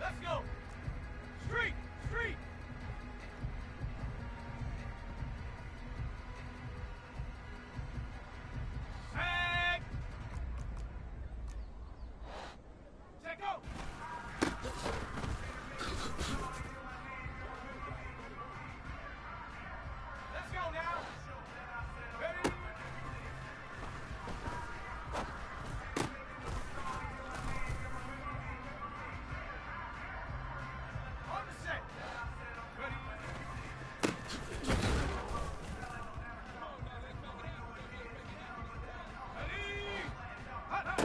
Let's go. Street, street. Sack. Check out. Let's go now. Ready? On the set. Ready? Ready? Hot, hot.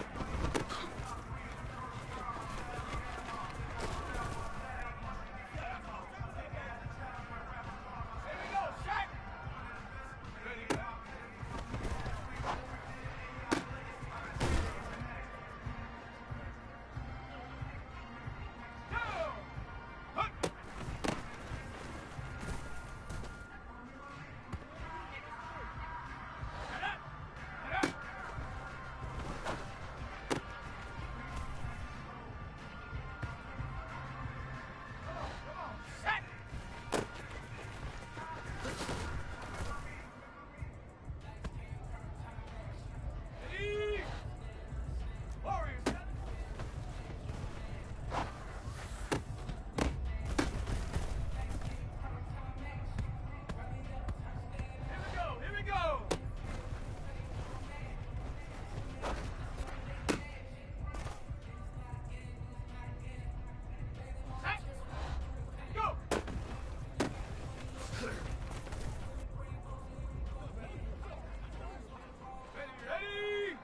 Here we go, Shaq. Ready? Go! Hut! Get up! Get up! Come on, set! Ready? Warriors! Here we go! Set! Go! Ready?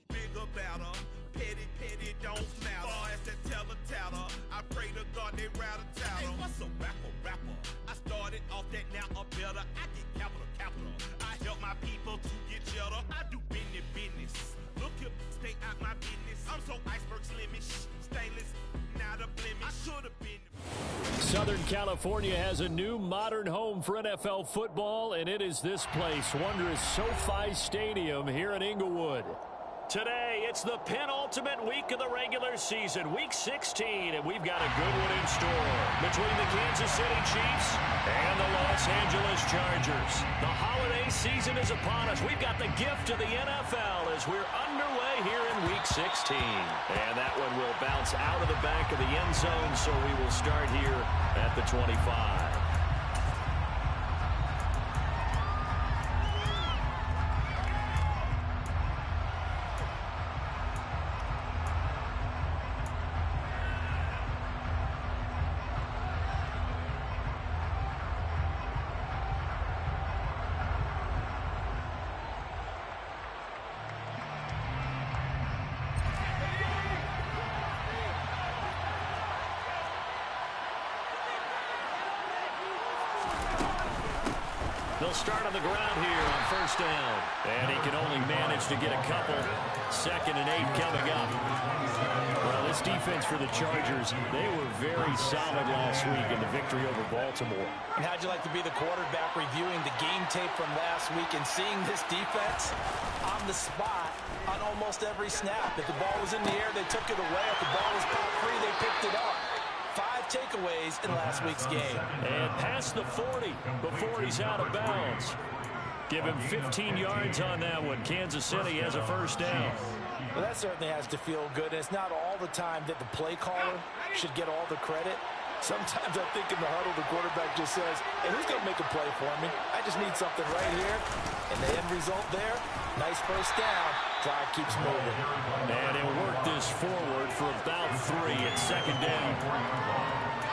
Bigger, better, petty, petty, don't matter. Far as that teller, I pray to God they rattle tattle. Hey, what's a rapper? I started off that, now I'm better. I get capital. I help my people to get cheddar. I do business. Look here, stay out my business. I'm so iceberg slimish, stainless, not a blemish. I should have been. Southern California has a new modern home for NFL football, and it is this place, wondrous SoFi Stadium here in Inglewood. Today, it's the penultimate week of the regular season, Week 16, and we've got a good one in store between the Kansas City Chiefs and the Los Angeles Chargers. The holiday season is upon us. We've got the gift of the NFL as we're underway here in Week 16. And that one will bounce out of the back of the end zone, so we will start here at the 25. They'll start on the ground here on first down. And he can only manage to get a couple. 2nd and 8 coming up. Well, this defense for the Chargers, they were very solid last week in the victory over Baltimore. And how'd you like to be the quarterback reviewing the game tape from last week and seeing this defense on the spot on almost every snap? If the ball was in the air, they took it away. If the ball was popped free, they picked it up. 5 takeaways in last week's game. And past the 40 before he's out of bounds. Give him 15 yards on that one. Kansas City has a first down. Well, that certainly has to feel good. And it's not all the time that the play caller should get all the credit. Sometimes I think in the huddle, the quarterback just says, hey, who's going to make a play for me? I just need something right here. And the end result there, nice first down. Drive keeps moving. And he'll work this forward for about 3 at 2nd down.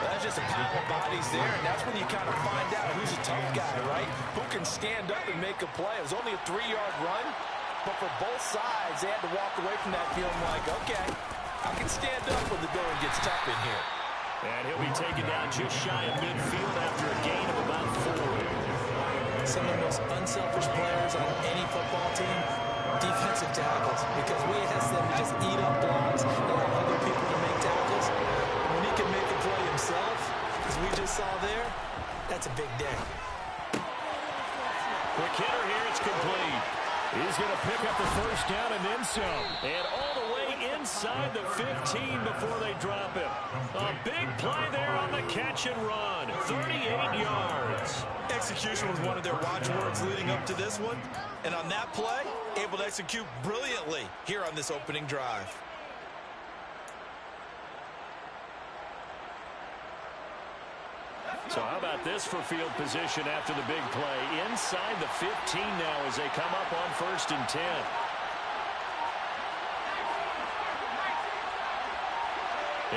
That's just a pile of bodies there, and that's when you kind of find out who's a tough guy, right? Who can stand up and make a play. It was only a 3-yard run, but for both sides, they had to walk away from that feeling like, okay, I can stand up when the going gets tough in here. And he'll be taken down just shy of midfield after a gain of about 4. Some of the most unselfish players on any football team, defensive tackles. because we ask them to just eat up blocks, allow other people to make tackles. When he can make a play himself, as we just saw there, that's a big day. Quick hitter here, it's complete. He's going to pick up the first down and then some. And all the way inside the 15 before they drop him. A big play there on the catch and run. 38 yards. Execution was one of their watchwords leading up to this one. And on that play, able to execute brilliantly here on this opening drive. So how about this for field position after the big play? Inside the 15 now as they come up on 1st and 10.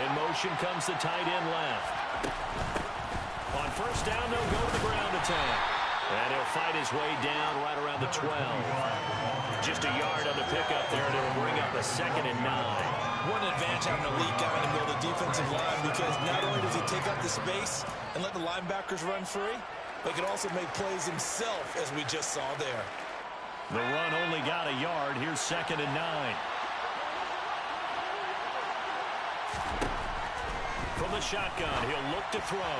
In motion comes the tight end left. On 1st down, they'll go to the ground attack. And he'll fight his way down right around the 12. Just a yard on the pickup there, and it'll bring up a 2nd and 9. One advantage having a elite guy in the middle of the defensive line, because not only does he take up the space and let the linebackers run free, but he can also make plays himself, as we just saw there. The run only got a yard. Here's 2nd and 9. From the shotgun, he'll look to throw.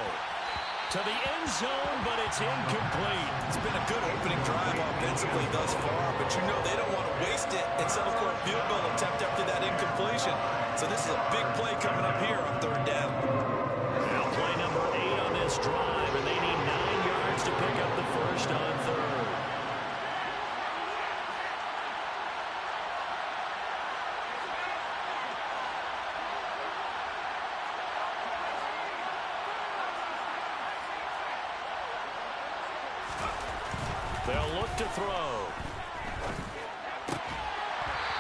To the end zone, but it's incomplete. It's been a good opening drive offensively thus far, but you know they don't want to waste it and settle for a field goal attempt after that incompletion. So this is a big play coming up here on 3rd down. Now play number 8 on this drive, and they need 9 yards to pick up the first on 3rd. They'll look to throw.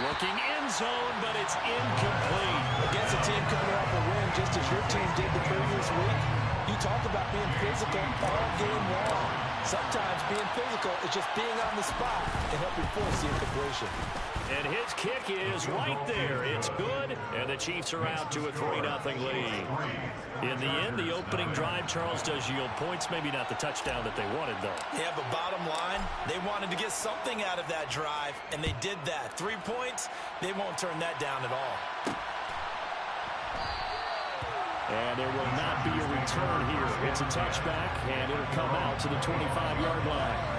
Looking end zone, but it's incomplete. Against a team coming off a win, just as your team did the previous week, you talk about being physical all game long. Sometimes being physical is just being on the spot and helping force the incompletion. And his kick is right there. It's good, and the Chiefs are out to a 3-0 lead. In the end, the opening drive, Charles, does yield points. Maybe not the touchdown that they wanted, though. Yeah, but bottom line, they wanted to get something out of that drive, and they did that. 3 points, they won't turn that down at all. And there will not be a return here. It's a touchback, and it'll come out to the 25-yard line.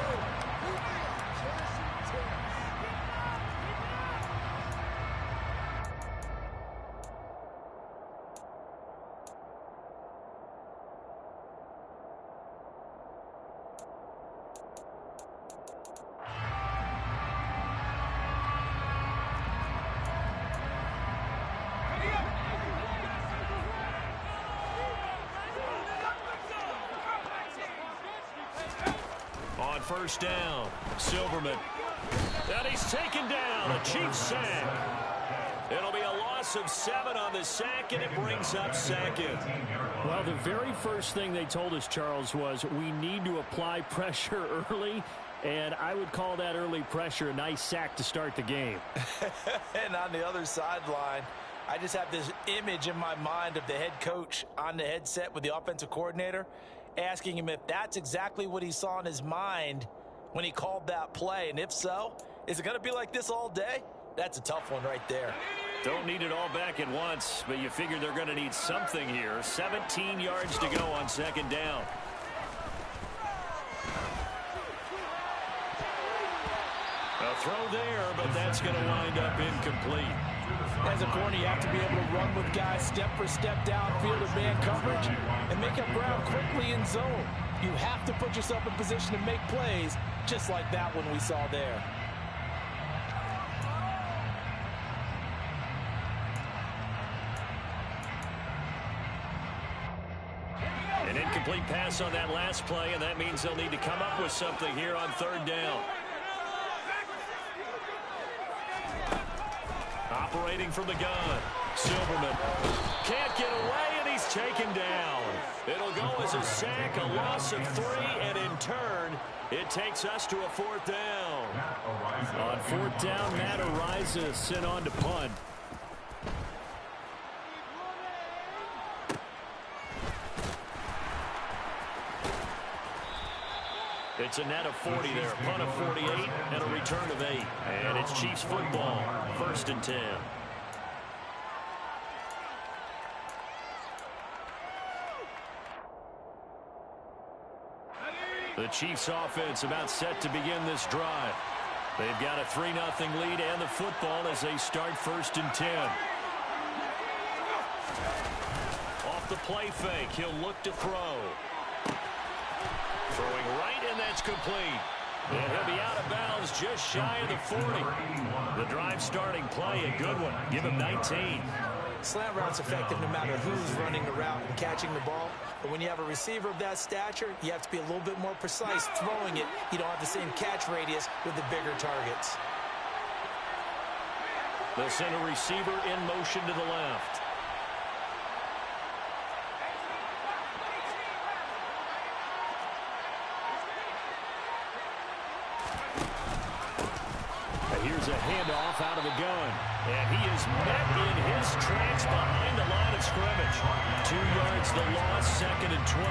On 1st down, Silverman. And he's taken down. A Chiefs sack. It'll be a loss of 7 on the sack, and it brings up 2nd. Well, the very first thing they told us, Charles, was we need to apply pressure early, and I would call that early pressure a nice sack to start the game. And on the other sideline, I just have this image in my mind of the head coach on the headset with the offensive coordinator, asking him if that's exactly what he saw in his mind when he called that play. And if so, is it going to be like this all day? That's a tough one right there. Don't need it all back at once, but you figure they're going to need something here. 17 yards to go on 2nd down. A throw there, but that's going to wind up incomplete. As a corner, you have to be able to run with guys step for step downfield of man coverage and make up ground quickly in zone. You have to put yourself in position to make plays, just like that one we saw there. An incomplete pass on that last play, and that means they'll need to come up with something here on 3rd down. Operating from the gun, Silverman can't get away, and he's taken down. It'll go as a sack, a loss of 3, and in turn, it takes us to a 4th down. On 4th down, Matt Ariza sent on to punt. The It's a net of 40 there, punt of 48, and a return of 8. And it's Chiefs football, 1st and 10. The Chiefs offense about set to begin this drive. They've got a 3-0 lead and the football as they start 1st and 10. Off the play fake, he'll look to throw. Throwing right, and that's complete. And he'll be out of bounds just shy of the 40. The drive starting play, a good one. Give him 19. Slant route's effective no matter who's running the route and catching the ball. But when you have a receiver of that stature, you have to be a little bit more precise throwing it. You don't have the same catch radius with the bigger targets. They'll send a receiver in motion to the left. Here's a handoff out of the gun. And he is met in his tracks behind the line of scrimmage. 2 yards the loss, 2nd and 12.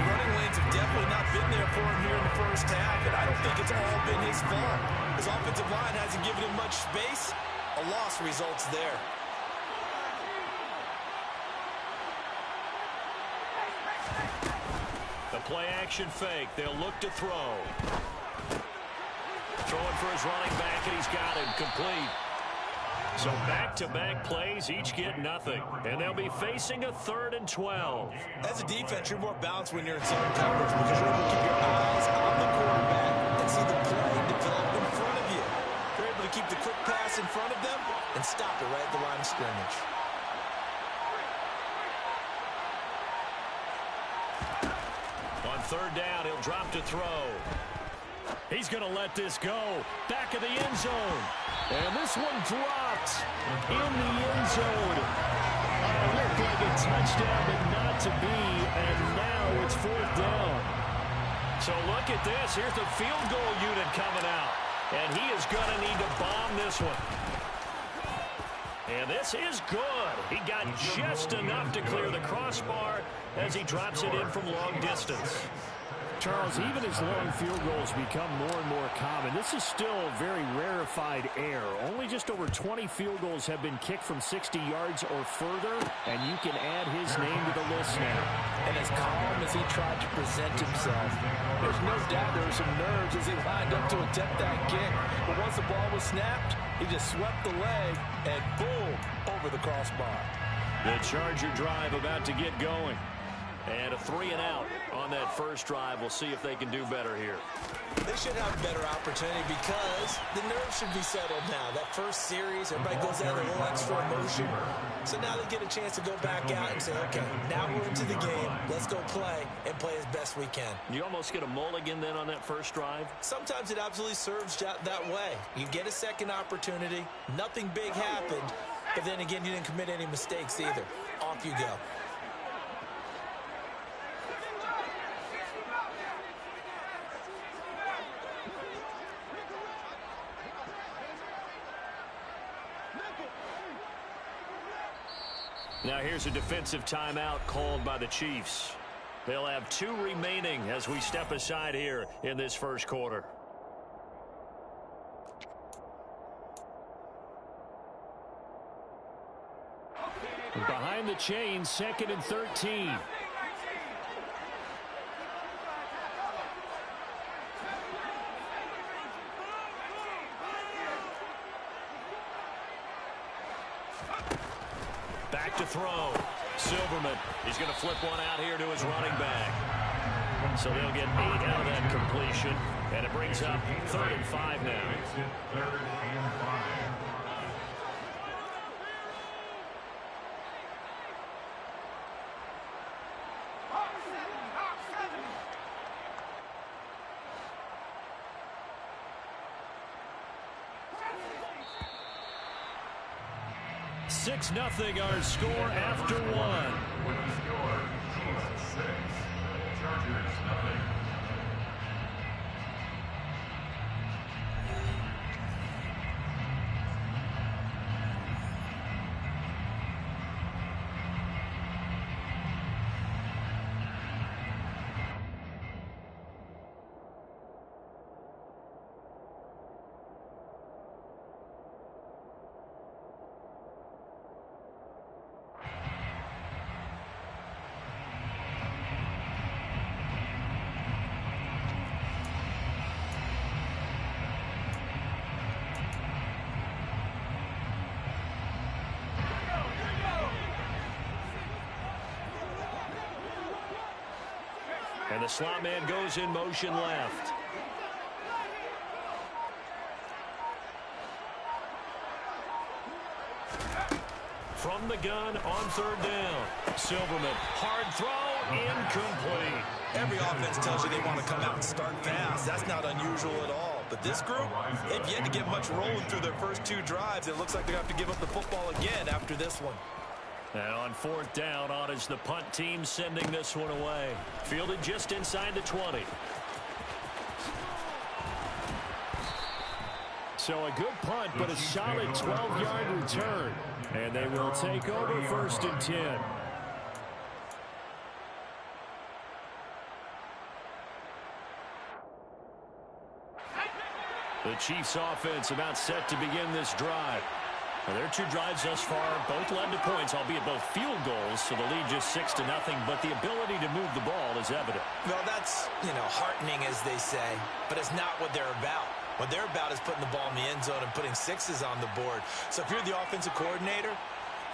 The running lanes have definitely not been there for him here in the first half, and I don't think it's all been his fault. His offensive line hasn't given him much space. A loss results there. The play action fake. They'll look to throw. Throwing for his running back, and he's got him complete. So back-to-back plays, each get nothing. And they'll be facing a 3rd and 12. As a defense, you're more balanced when you're in zone coverage because you're able to keep your eyes on the quarterback and see the play develop in front of you. You're able to keep the quick pass in front of them and stop it right at the line of scrimmage. On 3rd down, he'll drop to throw. He's going to let this go. Back of the end zone. And this one dropped in the end zone. Looked like a touchdown, but not to be. And now it's 4th down. So look at this. Here's the field goal unit coming out. And he is going to need to bomb this one. And this is good. He got just enough to clear the crossbar as he drops it in from long distance. Charles, even as long field goals become more and more common, this is still very rarefied air. Only just over 20 field goals have been kicked from 60 yards or further, and you can add his name to the list now. And as calm as he tried to present himself, there's no doubt there were some nerves as he lined up to attempt that kick. But once the ball was snapped, he just swept the leg, and boom, over the crossbar. The Charger drive about to get going. And a 3-and-out on that first drive. We'll see if they can do better here. They should have a better opportunity because the nerves should be settled now. That first series, everybody goes out with a little extra emotion. So now they get a chance to go back out and say, okay, now we're into the game. Let's go play and play as best we can. You almost get a mulligan then on that first drive? Sometimes it absolutely serves that way. You get a second opportunity. Nothing big happened. But then again, you didn't commit any mistakes either. Off you go. Now here's a defensive timeout called by the Chiefs. They'll have 2 remaining as we step aside here in this first quarter. Behind the chains, 2nd and 13. Back to throw. Silverman. He's going to flip one out here to his running back. So they'll get 8 out of that completion. And it brings up 3rd and 5 now. Six 0 our score after 1. Score, Chiefs 6, Chargers 0. And the slot man goes in motion left. From the gun on third down. Silverman, hard throw, incomplete. Every offense tells you they want to come out and start fast. That's not unusual at all. But this group, they've yet to get much rolling through their first 2 drives. It looks like they're going to have to give up the football again after this one. And on fourth down, on is the punt team sending this one away. Fielded just inside the 20. So a good punt, but a solid 12-yard return. And they will take over 1st and 10. The Chiefs offense about set to begin this drive. Now, their 2 drives thus far both led to points, albeit both field goals, so the lead just 6-0, but the ability to move the ball is evident. Well, that's, heartening, as they say, but it's not what they're about. What they're about is putting the ball in the end zone and putting 6s on the board. So if you're the offensive coordinator,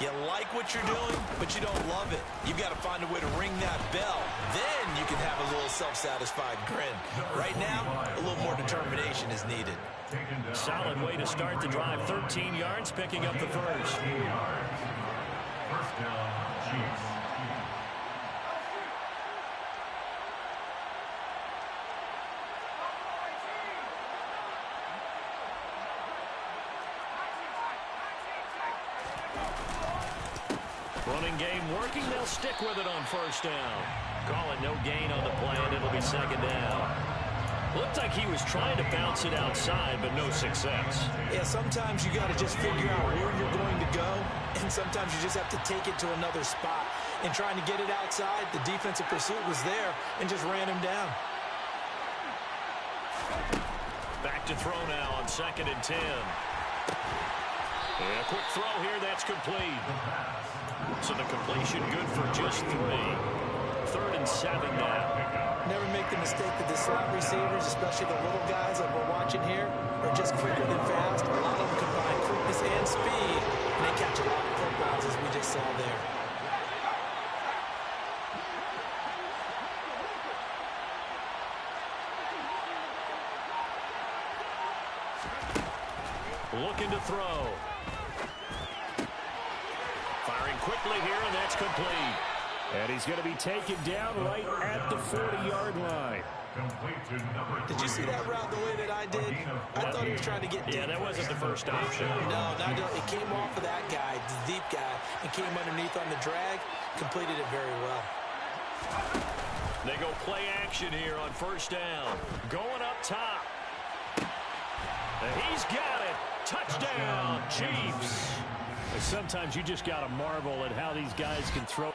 you like what you're doing, but you don't love it. You've got to find a way to ring that bell. Then you can have a little self-satisfied grin. Right now, a little more determination is needed. Solid way to start the drive. 13 yards, picking up the first. 13 yards. First down, Chiefs. Running game working. They'll stick with it on first down. Call it no gain on the play, and it'll be second down. Looked like he was trying to bounce it outside, but no success. Yeah, sometimes you got to just figure out where you're going to go, and sometimes you just have to take it to another spot. And trying to get it outside, the defensive pursuit was there and just ran him down. Back to throw now on 2nd and 10. And a quick throw here, that's complete. So the completion good for just 3. 3rd and 7 now. Never make the mistake that the slot receivers, especially the little guys like we're watching here, are just quicker than fast. A lot of them combine quickness and speed, and they catch a lot of footballs, as we just saw there. Looking to throw. Firing quickly here, and that's complete. And he's going to be taken down right at the 40-yard line. Did you see that route the way that I did? I thought he was trying to get deep. Yeah, that wasn't the first option. No, it came off of that guy, the deep guy, and came underneath on the drag, completed it very well. They go play action here on first down. Going up top. And he's got it. Touchdown, Chiefs. Sometimes you just got to marvel at how these guys can throw.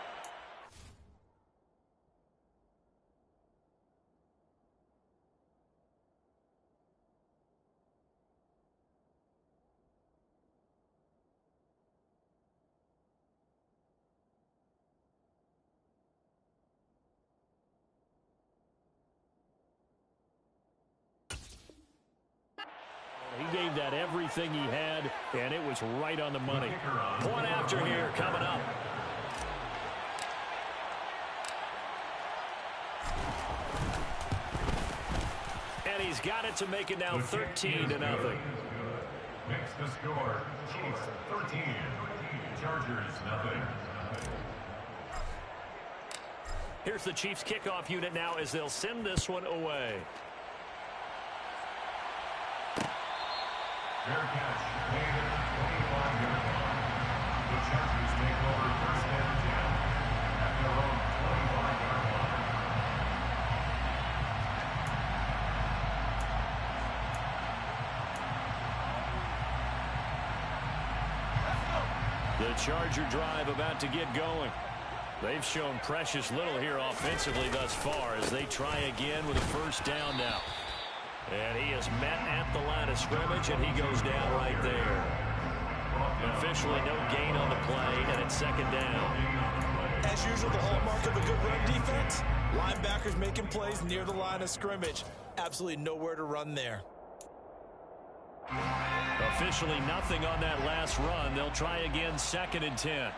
He gave that everything he had, and it was right on the money. Point after here coming up. And he's got it to make it now 13-0. Makes the score. Chiefs 13. Chargers nothing. Here's the Chiefs kickoff unit now as they'll send this one away. Fair catch made at the 25-yard line. The Chargers take over 1st and 10 at their own 25-yard line. The Charger drive about to get going. They've shown precious little here offensively thus far as they try again with a first down now. And he is met at the line of scrimmage, and he goes down right there. Officially no gain on the play, and it's second down. As usual, the hallmark of a good run defense, linebackers making plays near the line of scrimmage. Absolutely nowhere to run there. Officially nothing on that last run. They'll try again 2nd and 10.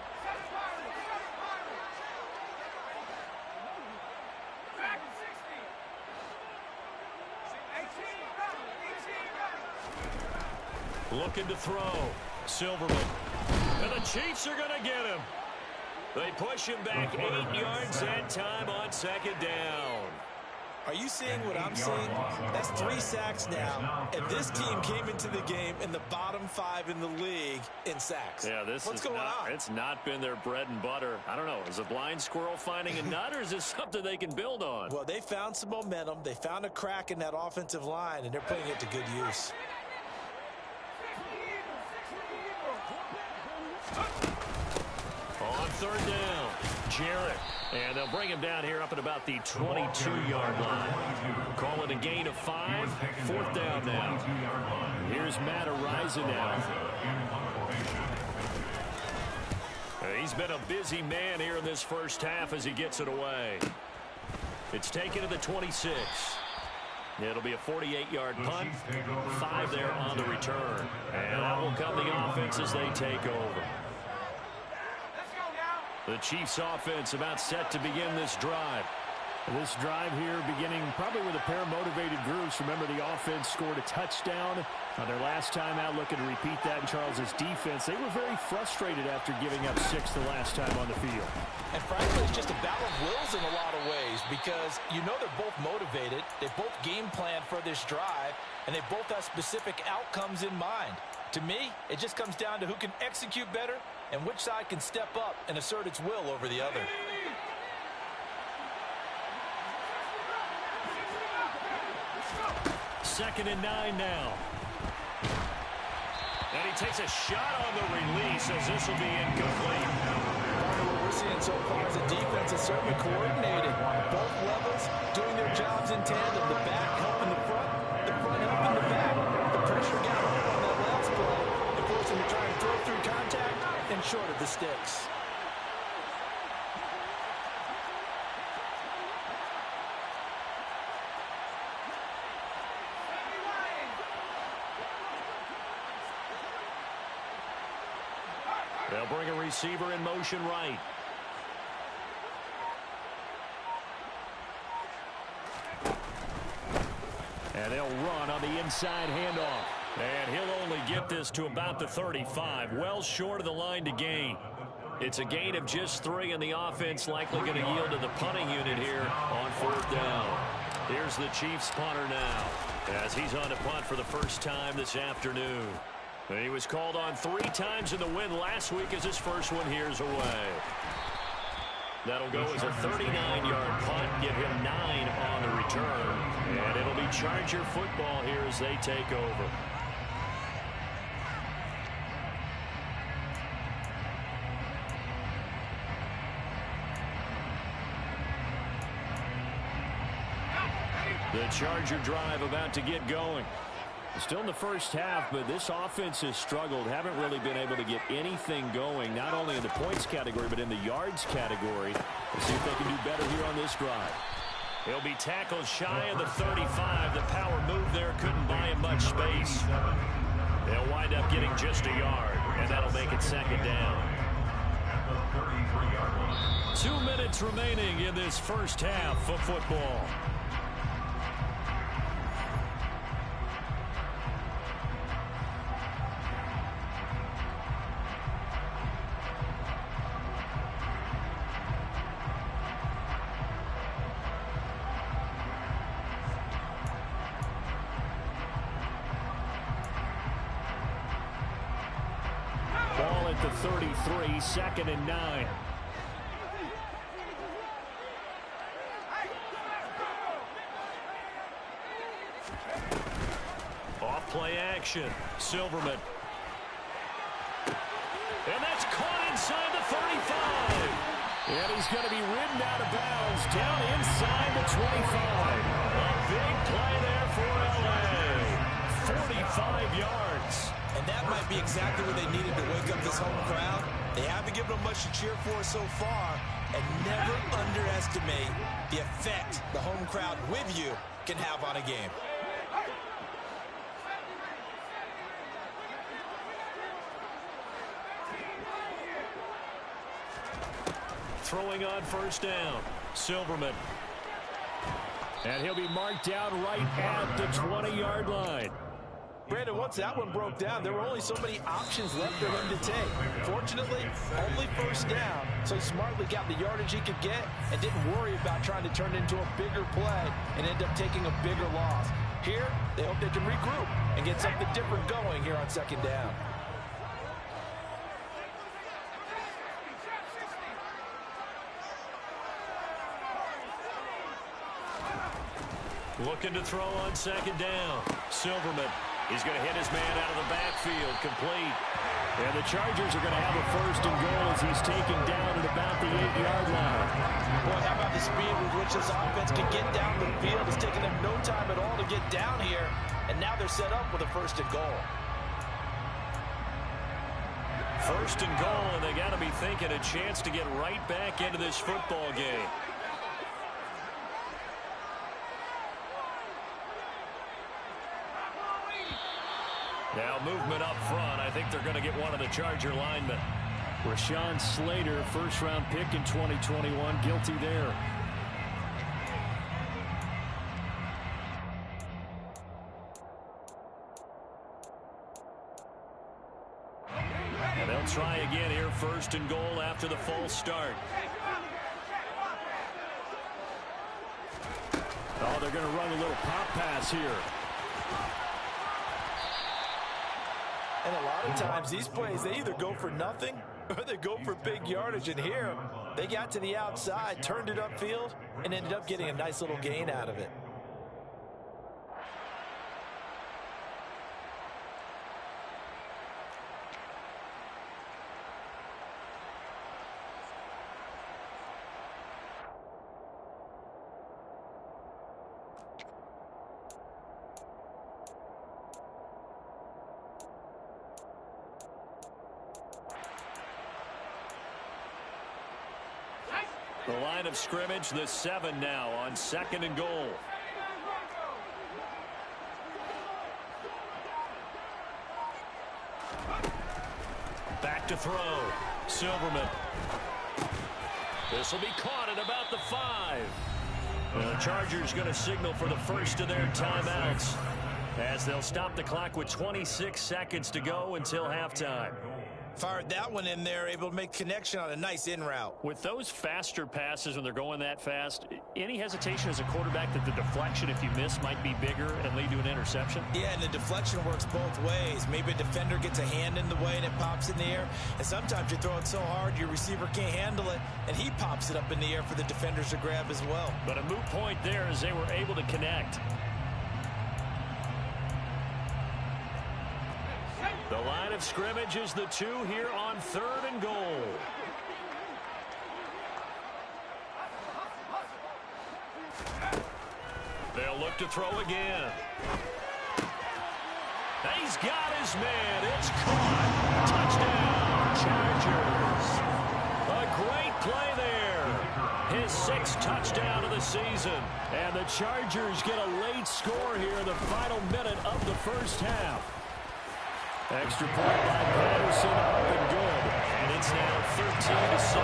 Looking to throw. Silverman. And the Chiefs are going to get him. They push him back 8 yards that time on second down. Are you seeing what I'm seeing? That's 3 sacks now, and this team came into the game in the bottom 5 in the league in sacks. Yeah, What's going on? It's not been their bread and butter. I don't know. Is a blind squirrel finding a nut, or is this something they can build on? Well, they found some momentum. They found a crack in that offensive line, and they're putting it to good use. On third down, Jarrett. And they'll bring him down here up at about the 22-yard line. Call it a gain of 5. Fourth down now. Here's Matt Araiza now. He's been a busy man here in this first half as he gets it away. It's taken to the 26. It'll be a 48-yard punt. 5 there on the return. And that will come the offense as they take over. The Chiefs offense about set to begin this drive. This drive here beginning probably with a pair of motivated groups. Remember, the offense scored a touchdown on their last time out, looking to repeat that in Charles's defense. They were very frustrated after giving up 6 the last time on the field. And frankly, it's just a battle of wills in a lot of ways because you know they're both motivated. They both game plan for this drive, and they both have specific outcomes in mind. To me, it just comes down to who can execute better and which side can step up and assert its will over the other. Second and 9 now. And he takes a shot on the release as this will be incomplete. Part of what we're seeing so far is the defense is certainly coordinated. Both levels doing their jobs in tandem. The back helping the front helping the back. The pressure got on that last play. They forced him to try and throw through contact and short of the sticks. They'll bring a receiver in motion right. And they'll run on the inside handoff. And he'll only get this to about the 35, well short of the line to gain. It's a gain of just 3, and the offense likely going to yield to the punting unit here on fourth down. Here's the Chiefs punter now as he's on to punt for the first time this afternoon. He was called on 3 times in the win last week as his first one here's away. That'll go as a 39-yard punt, give him 9 on the return. And it'll be Charger football here as they take over. The Charger drive about to get going. Still in the first half, but this offense has struggled. Haven't really been able to get anything going, not only in the points category, but in the yards category. We'll see if they can do better here on this drive. He'll be tackled shy of the 35. The power move there couldn't buy him much space. They'll wind up getting just a yard, and that'll make it second down. 2 minutes remaining in this first half of football. Ball at the 33, second and 9. Off play action. Silverman. And that's caught inside the 35. And he's going to be ridden out of bounds down inside the 25. A big play there for LA. 45 yards. And that might be exactly what they needed to wake up this home crowd. They haven't given them much to cheer for so far. And never underestimate the effect the home crowd with you can have on a game. Throwing on first down. Silverman. And he'll be marked down right at the 20-yard line. Brandon, once that one broke down, there were only so many options left for him to take. Fortunately, only first down, so he smartly got the yardage he could get and didn't worry about trying to turn it into a bigger play and end up taking a bigger loss. Here, they hope they can regroup and get something different going here on second down. Looking to throw on second down. Silverman. He's going to hit his man out of the backfield. Complete. And the Chargers are going to have a first and goal as he's taken down at about the 8-yard line. Boy, how about the speed with which this offense can get down the field? It's taken them no time at all to get down here. And now they're set up with a first and goal. First and goal, and they got to be thinking a chance to get right back into this football game. Now movement up front. I think they're going to get one of the Charger linemen. Rashawn Slater, first-round pick in 2021, guilty there. And they'll try again here, first and goal after the false start. Oh, they're going to run a little pop pass here. And a lot of times, these plays, they either go for nothing or they go for big yardage. And here, they got to the outside, turned it upfield, and ended up getting a nice little gain out of it. The line of scrimmage, the 7 now on second and goal. Back to throw. Silverman. This will be caught at about the 5. The Chargers going to signal for the first of their timeouts as they'll stop the clock with 26 seconds to go until halftime. Fired that one in there, able to make connection on a nice in route. With those faster passes when they're going that fast, any hesitation as a quarterback that the deflection, if you miss, might be bigger and lead to an interception? Yeah, and the deflection works both ways. Maybe a defender gets a hand in the way and it pops in the air. And sometimes you throw it so hard your receiver can't handle it, and he pops it up in the air for the defenders to grab as well. But a moot point there as they were able to connect. The line of scrimmage is the 2 here on third and goal. They'll look to throw again. He's got his man. It's caught. Touchdown, Chargers. A great play there. His 6th touchdown of the season. And the Chargers get a late score here in the final minute of the first half. Extra point by Patterson, up and good. And it's now 13-7.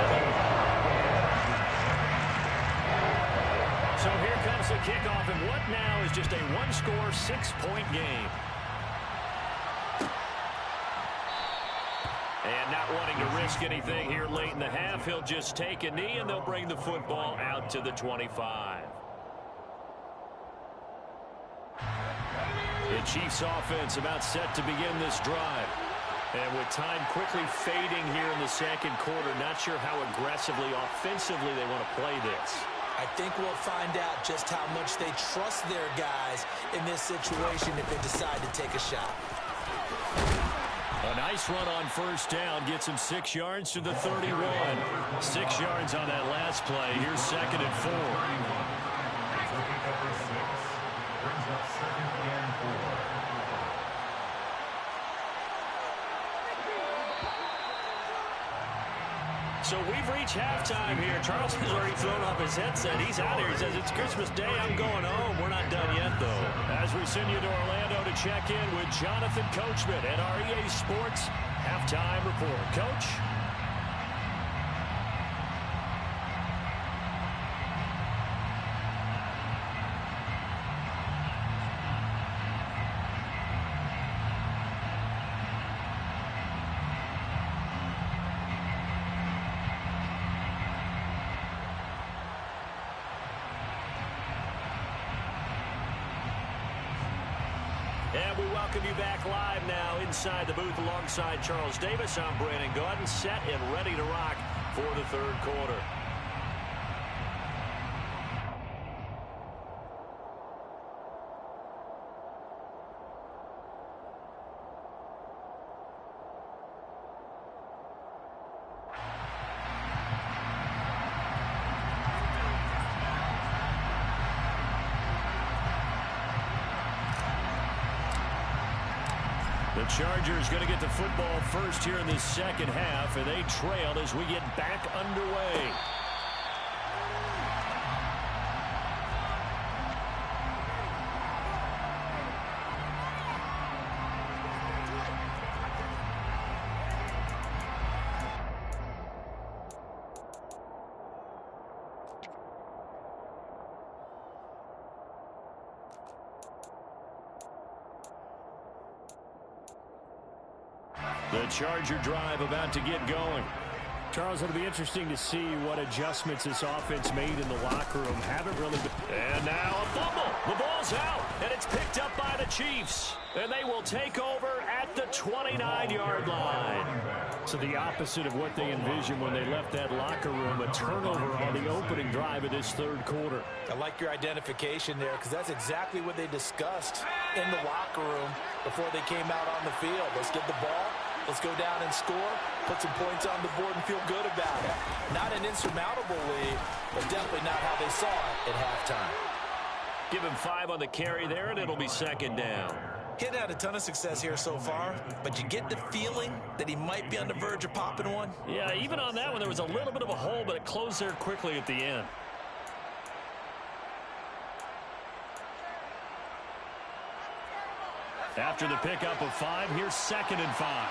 So here comes the kickoff, and what now is just a one-score, 6-point game. And not wanting to risk anything here late in the half, he'll just take a knee, and they'll bring the football out to the 25. The Chiefs offense about set to begin this drive. And with time quickly fading here in the second quarter, not sure how aggressively, offensively they want to play this. I think we'll find out just how much they trust their guys in this situation if they decide to take a shot. A nice run on first down gets him 6 yards to the 31. 6 yards on that last play. Here's second and 4. Brings up second and 4. So we've reached halftime here. Charles has already thrown off his headset. He's out here. He says, it's Christmas Day. I'm going home. We're not done yet, though. As we send you to Orlando to check in with Jonathan Coachman at our EA Sports Halftime Report. Coach? And we welcome you back live now inside the booth alongside Charles Davis. I'm Brandon Gaudin, set and ready to rock for the third quarter. The Chargers going to get the football first here in this second half, and they trail as we get back underway. The Charger drive about to get going. Charles, it'll be interesting to see what adjustments this offense made in the locker room. Haven't really been... And now a fumble. The ball's out, and it's picked up by the Chiefs. And they will take over at the 29-yard line. So the opposite of what they envisioned when they left that locker room, a turnover on the opening drive of this third quarter. I like your identification there because that's exactly what they discussed in the locker room before they came out on the field. Let's get the ball. Let's go down and score, put some points on the board, and feel good about it. Not an insurmountable lead, but definitely not how they saw it at halftime. Give him 5 on the carry there, and it'll be second down. He hadn't had a ton of success here so far, but you get the feeling that he might be on the verge of popping one. Yeah, even on that one, there was a little bit of a hole, but it closed there quickly at the end. After the pickup of 5, here's second and 5.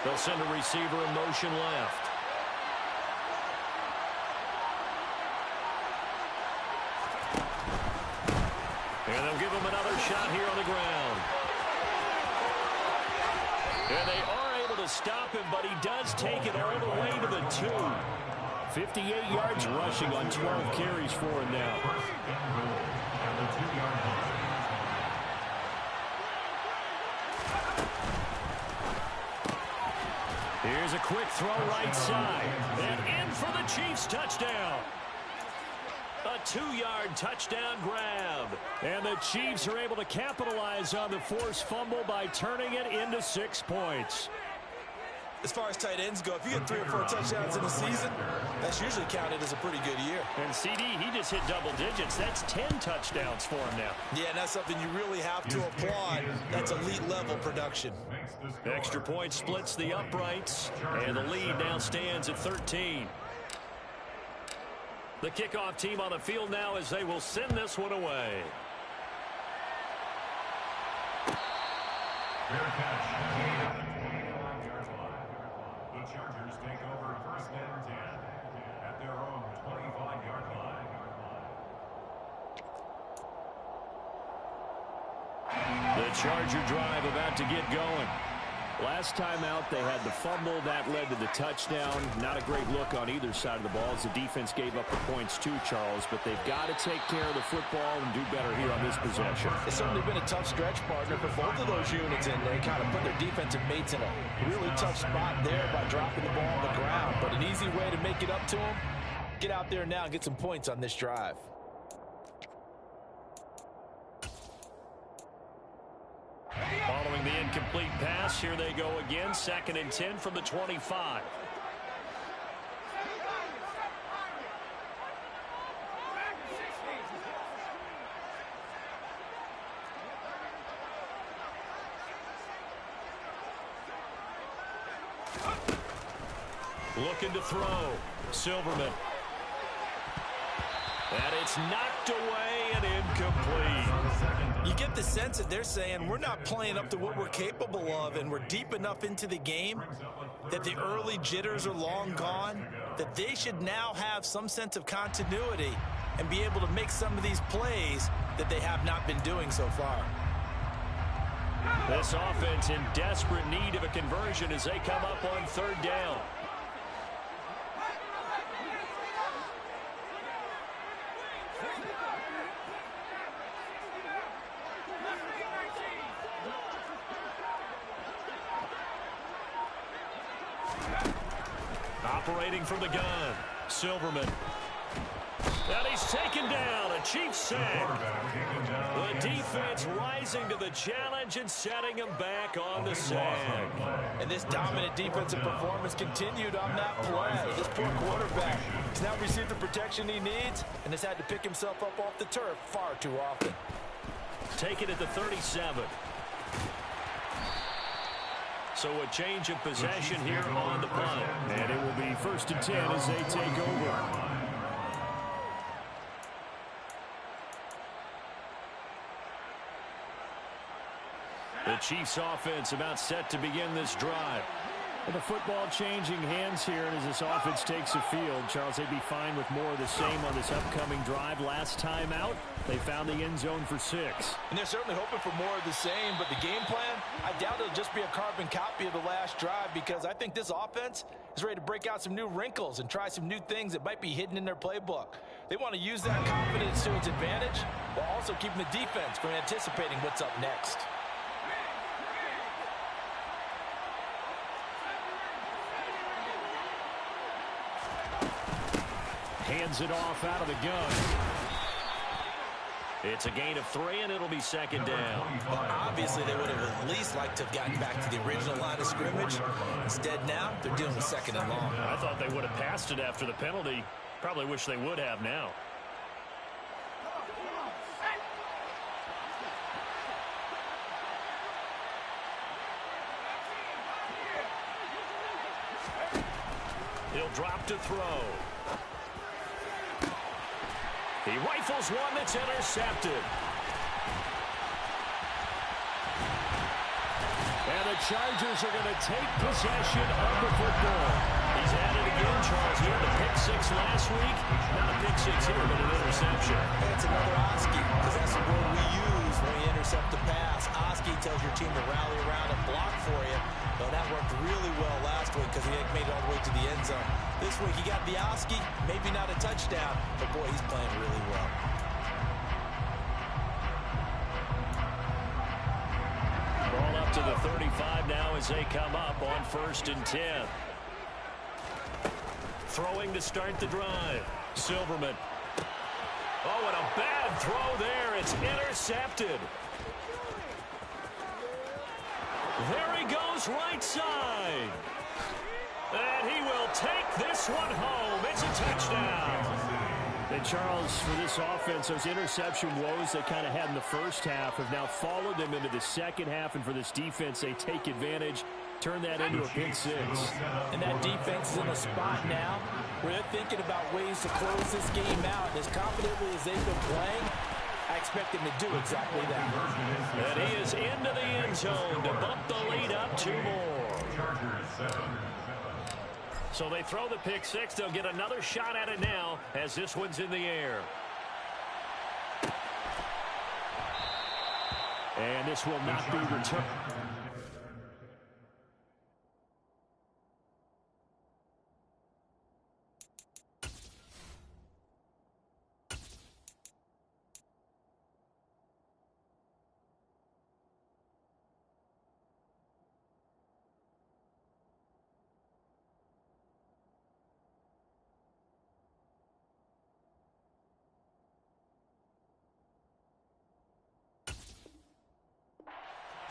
They'll send a receiver in motion left. And they'll give him another shot here on the ground. And they are able to stop him, but he does take it all the way to the 2. 58 yards rushing on 12 carries for him now. Here's a quick throw right side. And in for the Chiefs touchdown. A 2-yard touchdown grab. And the Chiefs are able to capitalize on the forced fumble by turning it into 6 points. As far as tight ends go, if you get 3 or 4 touchdowns in a season, that's usually counted as a pretty good year. And CD, he just hit double digits. That's 10 touchdowns for him now. Yeah, and that's something you really have to applaud. That's elite-level production. Extra point splits the uprights, and the lead now stands at 13. The kickoff team on the field now as they will send this one away. Fair catch. The Chargers take over first and 10 at their own 25-yard line. The Charger drive about to get going. Last time out, they had the fumble. That led to the touchdown. Not a great look on either side of the ball as the defense gave up the points too, Charles. But they've got to take care of the football and do better here on this possession. It's certainly been a tough stretch, partner, for both of those units in there. Kind of put their defensive mates in a really tough spot there by dropping the ball on the ground. But an easy way to make it up to them, get out there now and get some points on this drive. Following the incomplete pass, here they go again. Second and 10 from the 25. Looking to throw. Silverman. And it's knocked away and incomplete. You get the sense that they're saying we're not playing up to what we're capable of, and we're deep enough into the game that the early jitters are long gone, that they should now have some sense of continuity and be able to make some of these plays that they have not been doing so far. This offense in desperate need of a conversion as they come up on third down. Operating from the gun, Silverman. And he's taken down, a Chiefs sack. The defense rising to the challenge and setting him back on the sack. And this dominant defensive performance continued on that play. This poor quarterback has now received the protection he needs and has had to pick himself up off the turf far too often. Take it at the 37. So a change of possession here on the punt. And it will be 1st and 10 as they take over. The Chiefs offense about set to begin this drive. With the football changing hands here, and as this offense takes the field, Charles, they'd be fine with more of the same on this upcoming drive. Last time out, they found the end zone for 6. And they're certainly hoping for more of the same, but the game plan, I doubt it'll just be a carbon copy of the last drive, because I think this offense is ready to break out some new wrinkles and try some new things that might be hidden in their playbook. They want to use that confidence to its advantage while also keeping the defense from anticipating what's up next. Hands it off out of the gun. It's a gain of 3, and it'll be 2nd down. Well, obviously, they would have at least liked to have gotten back to the original line of scrimmage. Instead, now, they're dealing with 2nd and long. I thought they would have passed it after the penalty. Probably wish they would have now. He'll drop to throw. He rifles one that's intercepted. And the Chargers are going to take possession of the football. He's at it again, Charles. He had the pick 6 last week. Not a pick 6 here, but an interception. It's another Oski, because that's the word we use when we intercept the pass. Oski tells your team to rally around and block for you. Well, that worked really well last week because he made it all the way to the end zone. This week he got the Oski, maybe not a touchdown, but boy, he's playing really well. Ball up to the 35 now as they come up on 1st and 10. Throwing to start the drive. Silverman. Oh, and a bad throw there. It's intercepted. There he goes right side. And he will take this one home. It's a touchdown. And Charles, for this offense, those interception woes they kind of had in the first half have now followed them into the second half. And for this defense, they take advantage, turn that into a pick 6. And that defense is in a spot now where they're thinking about ways to close this game out. As confidently as they've been playing, I expect him to do exactly that. And he is into the end zone to bump the lead up 2 more. So they throw the pick 6. They'll get another shot at it now as this one's in the air. And this will not be returned.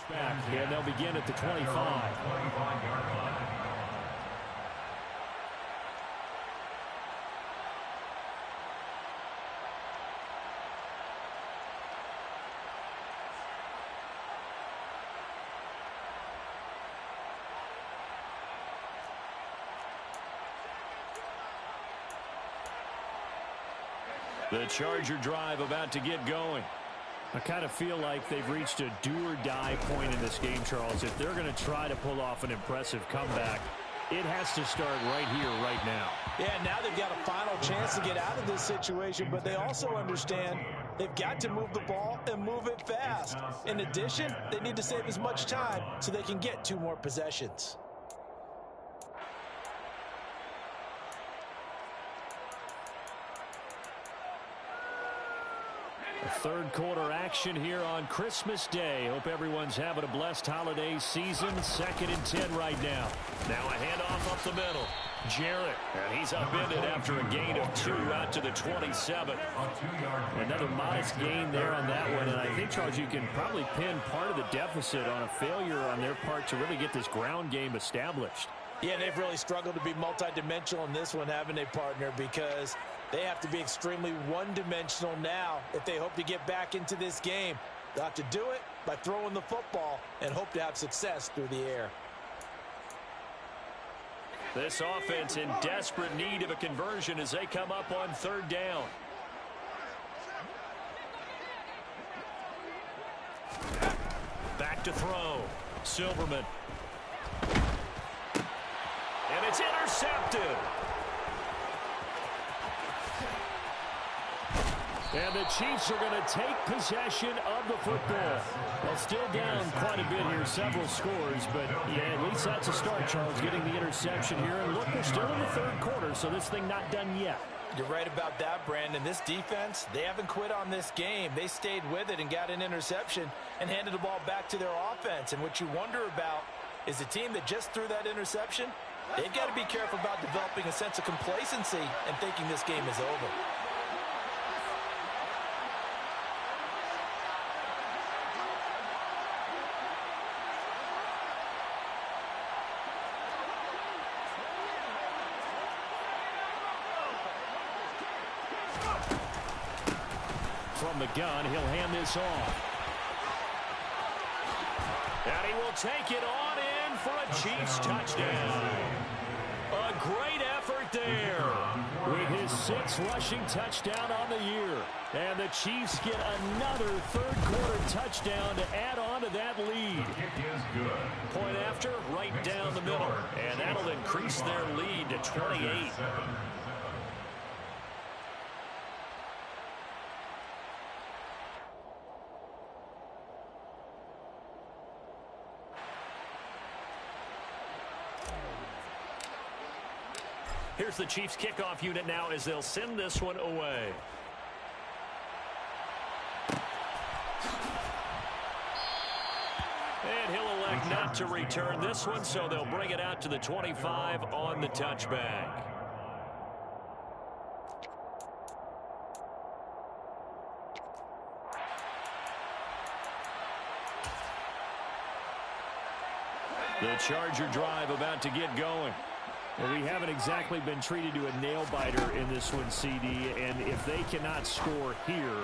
Back, and they'll begin at the 25. The Charger drive about to get going. I kind of feel like they've reached a do-or-die point in this game, Charles. If they're going to try to pull off an impressive comeback, it has to start right here, right now. Yeah, now they've got a final chance to get out of this situation, but they also understand they've got to move the ball and move it fast. In addition, they need to save as much time so they can get 2 more possessions. Third quarter action here on Christmas Day. Hope everyone's having a blessed holiday season. 2nd and 10 right now. Now a handoff up the middle. Jarrett, and he's upended after a gain of 2 out to the 27. Another modest gain there on that one, and I think, Charles, you can probably pin part of the deficit on a failure on their part to really get this ground game established. Yeah, they've really struggled to be multidimensional in this one, haven't they, partner? Because they have to be extremely one-dimensional now if they hope to get back into this game. They'll have to do it by throwing the football and hope to have success through the air. This offense in desperate need of a conversion as they come up on 3rd down. Back to throw. Silverman. And it's intercepted. And the Chiefs are going to take possession of the football. Well, still down quite a bit here, several scores, but yeah, at least that's a start, Charles, getting the interception here. And look, we're still in the 3rd quarter, so this thing not done yet. You're right about that, Brandon. This defense, they haven't quit on this game. They stayed with it and got an interception and handed the ball back to their offense. And what you wonder about is the team that just threw that interception, they've got to be careful about developing a sense of complacency and thinking this game is over. From the gun, he'll hand this off. And he will take it on in for a Chiefs touchdown. A great effort there with his 6th rushing touchdown on the year. And the Chiefs get another 3rd quarter touchdown to add on to that lead. Point after, right down the middle. And that'll increase their lead to 28. Here's the Chiefs kickoff unit now as they'll send this one away. And he'll elect not to return this one, so they'll bring it out to the 25 on the touchback. The Charger drive about to get going. Well, we haven't exactly been treated to a nail-biter in this one, CD, and if they cannot score here,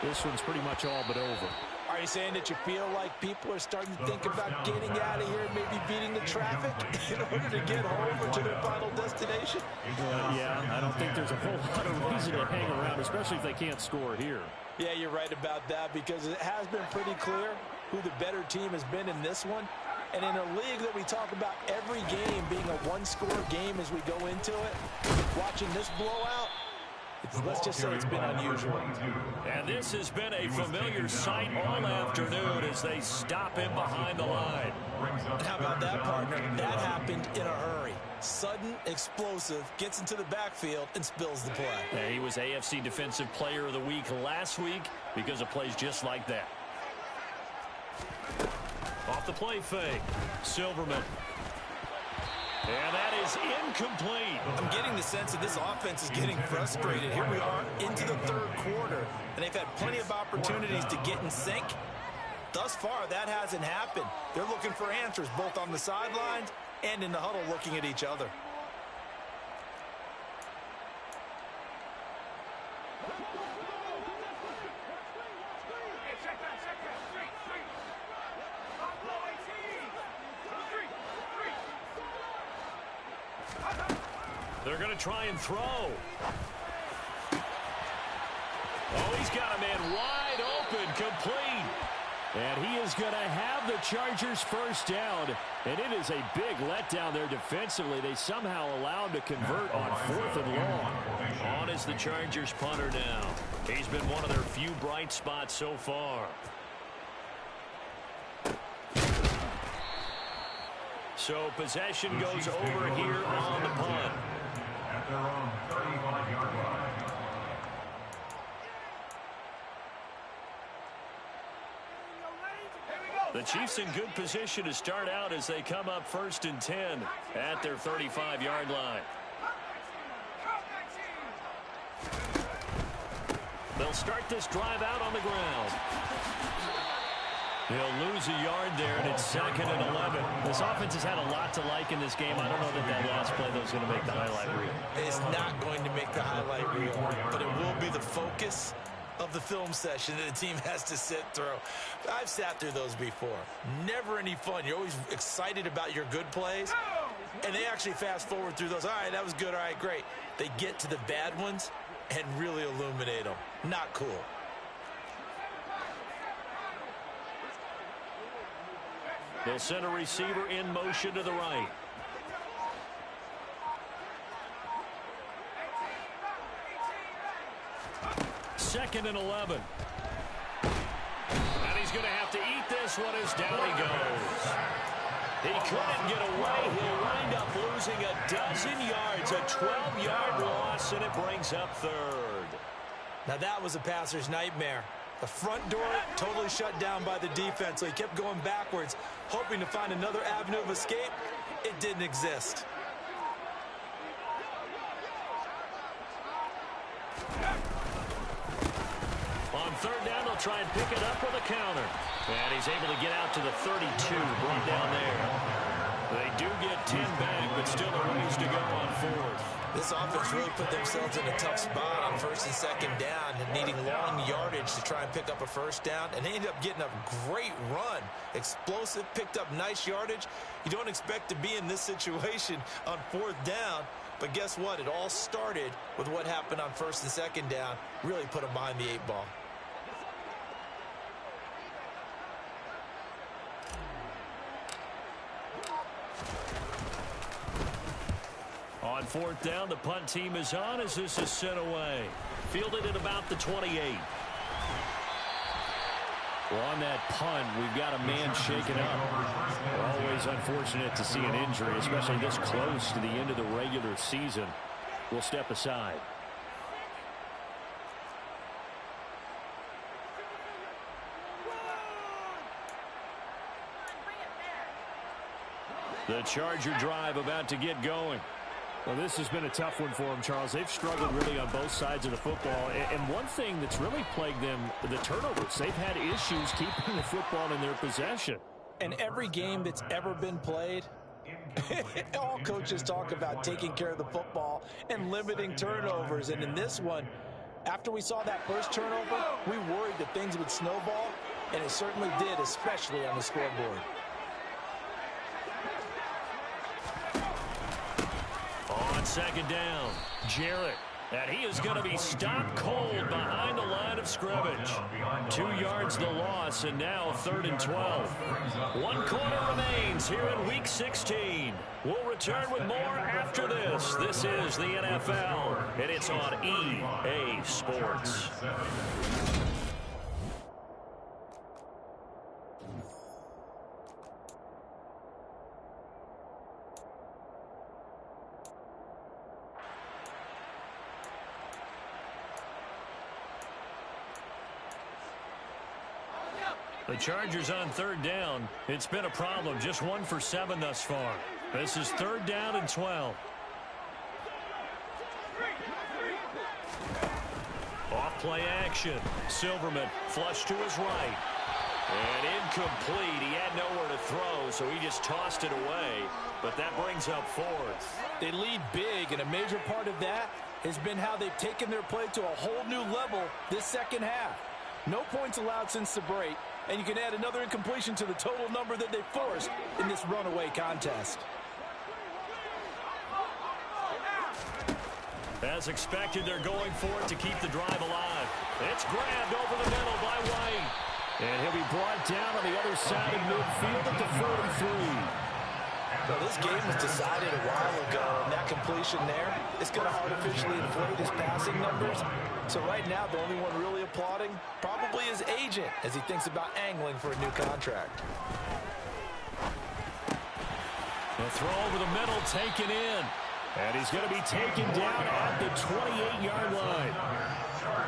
this one's pretty much all but over. Are you saying that you feel like people are starting to think about getting out of here and maybe beating the traffic in order to get home or to their final destination? Yeah, I don't think there's a whole lot of reason to hang around, especially if they can't score here. Yeah, you're right about that because it has been pretty clear who the better team has been in this one. And in a league that we talk about every game being a one-score game as we go into it, watching this blowout, let's just say it's been unusual. And this has been a familiar sight all afternoon as they stop him behind the line. And how about that, partner? That happened in a hurry. Sudden, explosive, gets into the backfield and spills the play. And he was AFC Defensive Player of the Week last week because of plays just like that. Off the play fake, Silverman. And that is incomplete. I'm getting the sense that this offense is getting frustrated. Here we are into the 3rd quarter, and they've had plenty of opportunities to get in sync. Thus far, that hasn't happened. They're looking for answers both on the sidelines and in the huddle looking at each other. They're going to try and throw. Oh, he's got a man wide open, complete. And he is going to have the Chargers first down. And it is a big letdown there defensively. They somehow allowed to convert on 4th and long. On is the Chargers punter now. He's been one of their few bright spots so far. So possession goes over here on the punt. At their own 35-yard line. The Chiefs in good position to start out as they come up 1st and 10 at their 35-yard line. They'll start this drive out on the ground. He'll lose a yard there, and it's 2nd and 11. This offense has had a lot to like in this game. I don't know that last play, though, is going to make the highlight reel. It's not going to make the highlight reel, but it will be the focus of the film session that the team has to sit through. I've sat through those before. Never any fun. You're always excited about your good plays, and they actually fast forward through those. All right, that was good. All right, great. They get to the bad ones and really illuminate them. Not cool. They'll send a receiver in motion to the right. Second and 11. And he's going to have to eat this one as down he goes. He couldn't get away. He'll wind up losing a dozen yards, a 12-yard loss, and it brings up 3rd. Now that was a passer's nightmare. The front door totally shut down by the defense, so he kept going backwards, hoping to find another avenue of escape. It didn't exist. On 3rd down, they'll try and pick it up with a counter. And he's able to get out to the 32, brought down there. They do get 10 back, but still a ways to go on 4th. This offense really put themselves in a tough spot on 1st and 2nd down, needing long yardage to try and pick up a 1st down, and they ended up getting a great run. Explosive, picked up nice yardage. You don't expect to be in this situation on 4th down, but guess what? It all started with what happened on 1st and 2nd down. Really put them behind the 8 ball. On 4th down, the punt team is on as this is sent away. Fielded at about the 28. Well, on that punt, we've got a man shaken up. Always unfortunate to see an injury, especially this close to the end of the regular season. We'll step aside. The Charger drive about to get going. Well, this has been a tough one for them, Charles. They've struggled really on both sides of the football. And one thing that's really plagued them, the turnovers. They've had issues keeping the football in their possession. And every game that's ever been played, all coaches talk about taking care of the football and limiting turnovers. And in this one, after we saw that first turnover, we worried that things would snowball, and it certainly did, especially on the scoreboard. On 2nd down, Jarrett. And he is going to be stopped cold behind the line of scrimmage. 2 yards the loss, and now 3rd and 12. 1 quarter remains here in Week 16. We'll return with more after this. This is the NFL, and it's on EA Sports. The Chargers on 3rd down. It's been a problem. Just 1 for 7 thus far. This is 3rd down and 12. Off play action. Silverman flush to his right. And incomplete. He had nowhere to throw, so he just tossed it away. But that brings up 4th. They lead big, and a major part of that has been how they've taken their play to a whole new level this second half. No points allowed since the break, and you can add another incompletion to the total number that they forced in this runaway contest. As expected, they're going for it to keep the drive alive. It's grabbed over the middle by White. And he'll be brought down on the other side of midfield at the 43. Well, this game was decided a while ago, and that completion there is going to artificially inflate his passing numbers. So right now, the only one really applauding probably his agent as he thinks about angling for a new contract. The throw over the middle, taken in. And he's going to be taken down at the 28-yard line.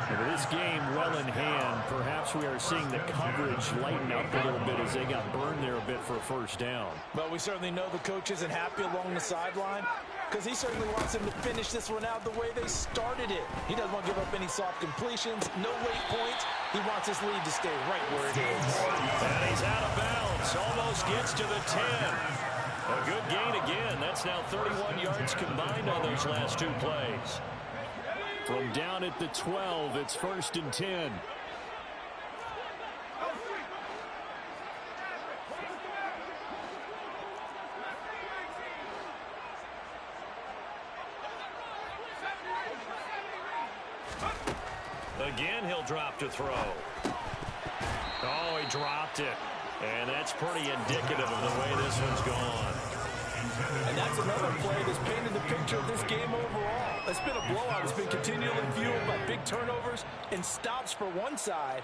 And with this game well in hand, perhaps we are seeing the coverage lighten up a little bit as they got burned there a bit for a first down. But we certainly know the coach isn't happy along the sideline because he certainly wants them to finish this one out the way they started it. He doesn't want to give up any soft completions, no late points. He wants his lead to stay right where it is. And he's out of bounds. Almost gets to the 10. A good gain again. That's now 31 yards combined on those last two plays. From down at the 12, it's 1st and 10. Again, he'll drop to throw. Oh, he dropped it. And that's pretty indicative of the way this one's gone. And that's another play that's painted the picture of this game overall. It's been a blowout. It's been continually fueled by big turnovers and stops for one side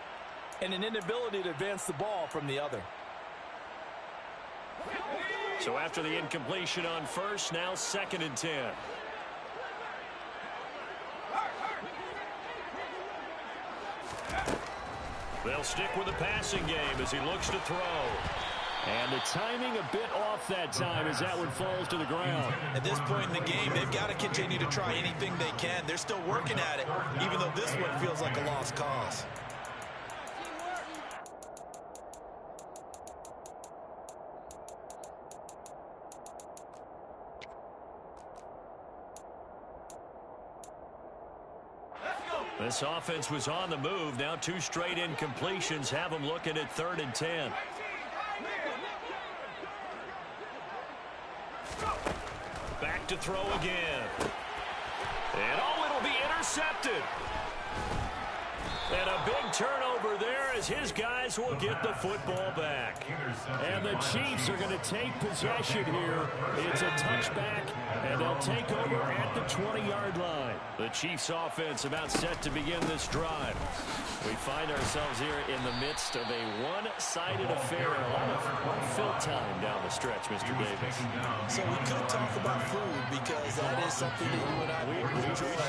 and an inability to advance the ball from the other. So after the incompletion on first, now 2nd and 10. They'll stick with the passing game as he looks to throw. And the timing a bit off that time as that one falls to the ground. At this point in the game, they've got to continue to try anything they can. They're still working at it, even though this one feels like a lost cause. This offense was on the move. Now 2 straight incompletions have them looking at 3rd and 10. Back to throw again. And oh, it'll be intercepted. And a big turnover there as his guys will get the football back. And the Chiefs are going to take possession here. It's a touchback, and they'll take over at the 20-yard line. The Chiefs offense about set to begin this drive. We find ourselves here in the midst of a one-sided affair. A lot of fill time down the stretch, Mr. Davis. So we could talk about food because that is something that you and I we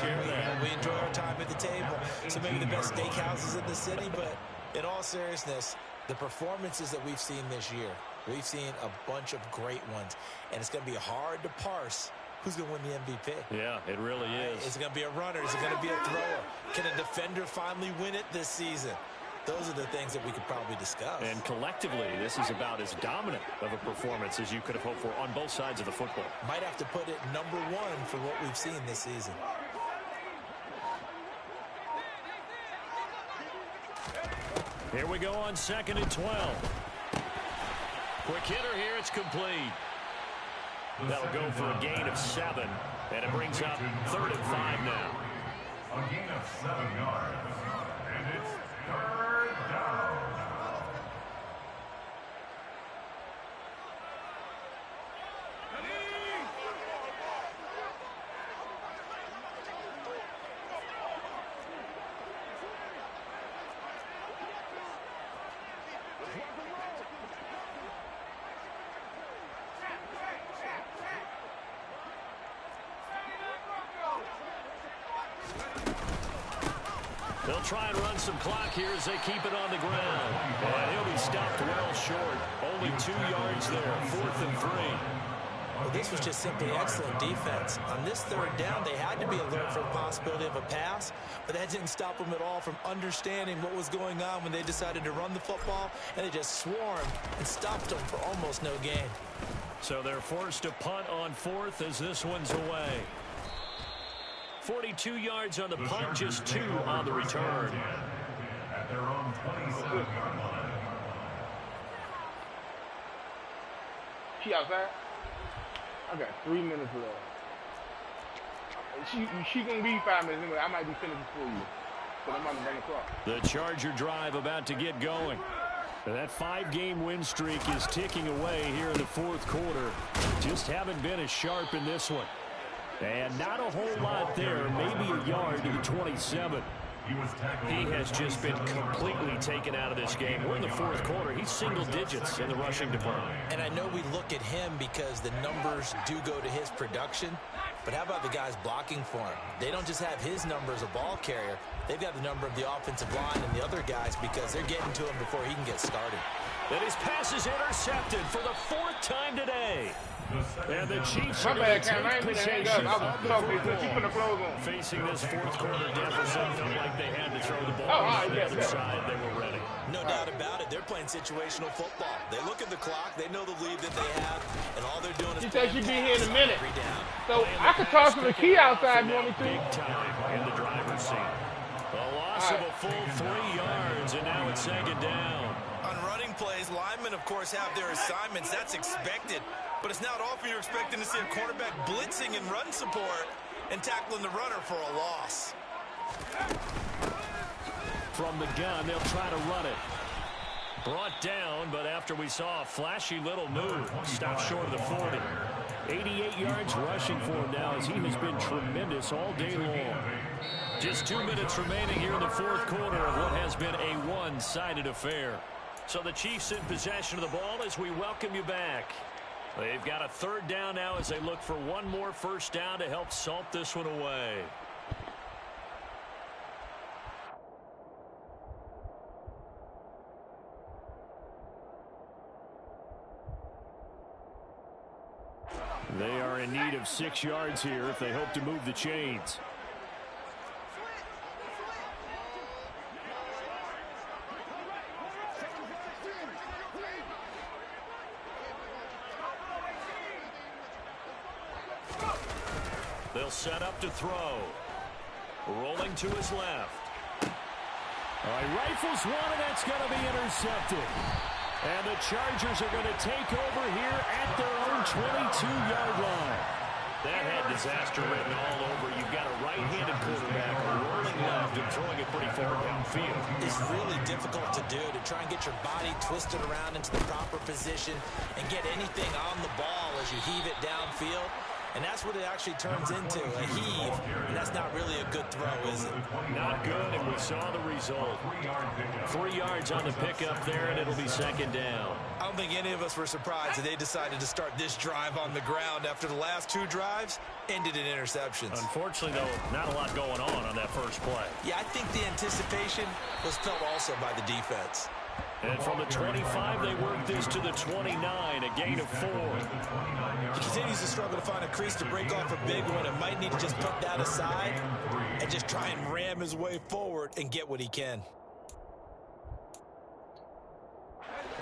share that. We enjoy our time at the table. So maybe the best steakhouses in the city, but in all seriousness, the performances that we've seen this year, we've seen a bunch of great ones, and it's going to be hard to parse who's going to win the MVP. Yeah, it really is. Is it going to be a runner? Is it going to be a thrower? Can a defender finally win it this season? Those are the things that we could probably discuss. And collectively, this is about as dominant of a performance as you could have hoped for on both sides of the football. Might have to put it #1 for what we've seen this season. Here we go on 2nd and 12. Quick hitter here, it's complete. That'll go for a gain of 7, and it brings up 3rd and 5 now. A gain of 7 yards, and it's 3rd down. They'll try and run some clock here as they keep it on the ground. And he'll be stopped well short. Only 2 yards there. 4th and 3. Well, this was just simply excellent defense. On this 3rd down, they had to be alert for the possibility of a pass, but that didn't stop them at all from understanding what was going on when they decided to run the football, and they just swarmed and stopped them for almost no gain. So they're forced to punt on 4th as this one's away. 42 yards on the punt, just 2 on the return. At their own 27-yard line. She outside? I got 3 minutes left. She gonna be 5 minutes anyway. I might be finished before you. But I'm on the run across. The Charger drive about to get going. That 5-game win streak is ticking away here in the 4th quarter. Just haven't been as sharp in this one. And not a whole lot there, maybe a yard to the 27. He has just been completely taken out of this game. We're in the 4th quarter. He's single digits in the rushing department. And I know we look at him because the numbers do go to his production, But how about the guys blocking for him? They don't just have his number as a ball carrier. They've got the number of the offensive line and the other guys because they're getting to him before he can get started. And his pass is intercepted for the 4th time today. And the Chiefs My are bad, going Cam. I to ain't take mean to hang up. I possession was talking to you. She put the clothes on. Facing this 4th quarter deficit, felt like they had to throw the ball. Oh, all right, on the yes, other yes. side, they were ready. No doubt about it. They're playing situational football. They look at the clock. They know the lead that they have, and all they're doing is She said she'd be here in a minute. every down. So I could toss her the key outside if you want me Big to. time in the driver's seat. A loss of a full 3 yards, and now it's 2nd down. On running plays, linemen, of course, have their assignments. That's expected. But it's not often you're expecting to see a cornerback blitzing and run support and tackling the runner for a loss. From the gun, they'll try to run it. Brought down, but after we saw a flashy little move, stopped short of the 40. 88 yards rushing for him now as he has been tremendous all day long. Just 2 minutes remaining here in the 4th quarter of what has been a one-sided affair. So the Chiefs in possession of the ball as we welcome you back. They've got a 3rd down now as they look for one more 1st down to help salt this one away. They are in need of 6 yards here if they hope to move the chains. They'll set up to throw. Rolling to his left. All right, rifles one, and that's going to be intercepted. And the Chargers are going to take over here at their own 22-yard line. That had disaster written all over. You've got a right-handed quarterback rolling left and throwing it pretty far downfield. It's really difficult to do, to try and get your body twisted around into the proper position and get anything on the ball as you heave it downfield. And that's what it actually turns into, a heave. And that's not really a good throw, is it? Not good, and we saw the result. 3 yards on the pickup there, and it'll be 2nd down. I don't think any of us were surprised that they decided to start this drive on the ground after the last 2 drives ended in interceptions. Unfortunately, though, not a lot going on that first play. Yeah, I think the anticipation was felt also by the defense. And from the 25, they work this to the 29, a gain of 4. He continues to struggle to find a crease to break off a big one and might need to just put that aside and just try and ram his way forward and get what he can.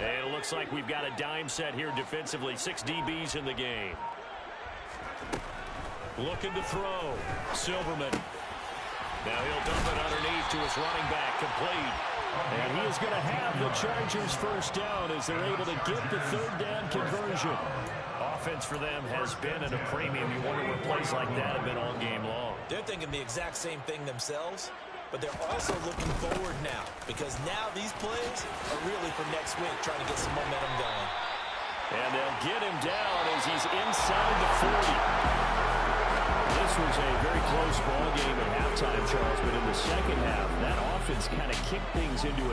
And it looks like we've got a dime set here defensively. 6 DBs in the game. Looking to throw. Silverman. Now he'll dump it underneath to his running back. Complete. And he is going to have the Chargers 1st down as they're able to get the 3rd down conversion. Offense for them has been at a premium. You wonder where plays like that have been all game long. They're thinking the exact same thing themselves, but they're also looking forward now because now these plays are really for next week, trying to get some momentum going. And they'll get him down as he's inside the 40. This was a very close ball game at halftime, Charles, but in the second half, that offense kind of kicked things into a